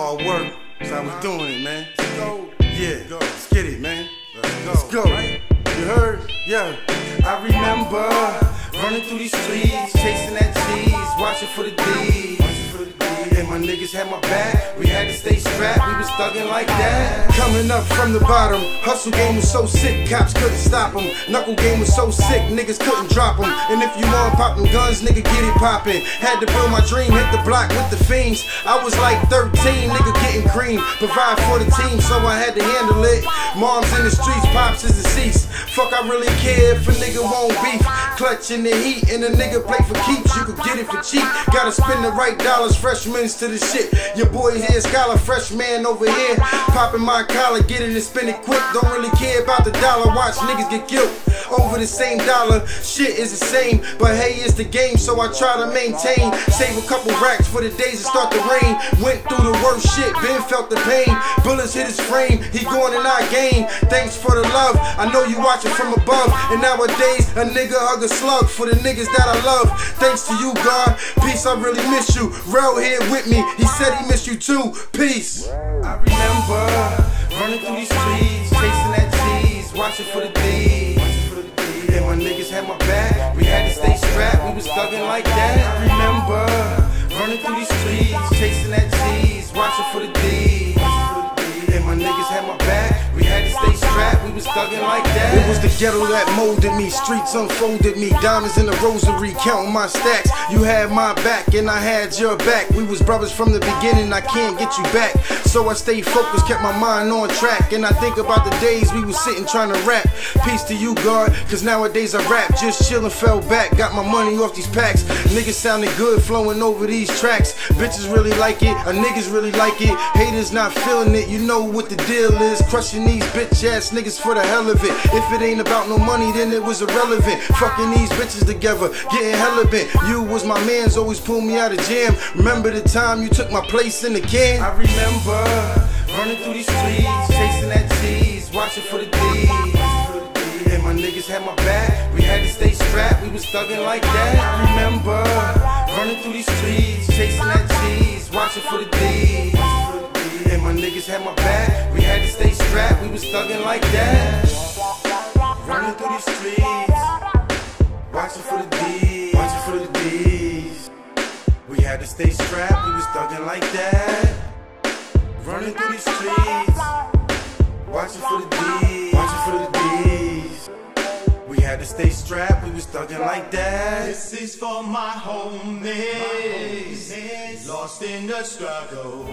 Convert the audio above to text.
hard work. That's how we doing it, man. Let's go. Yeah, let's get it, man. Let's go. Right? You heard? Yeah. I remember running through these streets, chasing that cheese, watching for the D's. And my niggas had my back, we had to stay strapped, we was thugging like that. Coming up from the bottom, hustle game was so sick, cops couldn't stop them. Knuckle game was so sick, niggas couldn't drop them. And if you want poppin' guns, nigga get it poppin'. Had to build my dream, hit the block with the fiends. I was like 13, nigga getting cream. Provide for the team, so I had to handle it. Moms in the streets, pops is deceased. Fuck, I really care if a nigga won't beef. Clutch in the heat, and a nigga play for keeps. You could get it for cheap, gotta spend the right dollars. Freshmen to the shit. Your boy here, scholar, fresh man over here. Popping my collar, get it and spend it quick. Don't really care about the dollar. Watch niggas get killed over the same dollar. Shit is the same, but hey, it's the game, so I try to maintain. Save a couple racks for the days that start to rain. Went through the worst shit, Ben felt the pain. Bullets hit his frame, he going and I gain. Thanks for the love, I know you watching from above. And nowadays, a nigga hug a slug for the niggas that I love. Thanks to you, God, peace, I really miss you. Rel here with me, he said he missed you too. Peace. I remember running through these streets, chasing that cheese, watching for the D's. And my niggas had my back, we had to stay strapped, we was thugging like that. I remember running through these streets, chasing that cheese, watching for the D's. And my niggas had my back, we had to stay strapped, we was thugging like that. It was the ghetto that molded me, streets unfolded me. Diamonds in the rosary, counting my stacks. You had my back and I had your back. We was brothers from the beginning, I can't get you back. So I stayed focused, kept my mind on track. And I think about the days we was sitting trying to rap. Peace to you, God, cause nowadays I rap. Just chillin', fell back, got my money off these packs. Niggas sounding good, flowing over these tracks. Bitches really like it, niggas really like it. Haters not feeling it, you know what the deal is. Crushing these bitch ass niggas for the hell of it. If it ain't about no money, then it was irrelevant. Fucking these bitches together, getting hella bent. You was my mans, always pull me out of jam. Remember the time you took my place in the can? I remember running through these streets, chasing that cheese, watching for the D's. And my niggas had my back, we had to stay strapped, we was thugging like that. I remember running through these streets, chasing that cheese, watching for the D's. And my niggas had my back, we had to stay strapped, we was thugging like that. Running through these streets, watching for the D's, watching for the D's. We had to stay strapped, we was thugging like that. Running through these streets, watching for the D's, watching for the D's. We had to stay strapped, we was thugging like that. This is for my homies, lost in the struggle.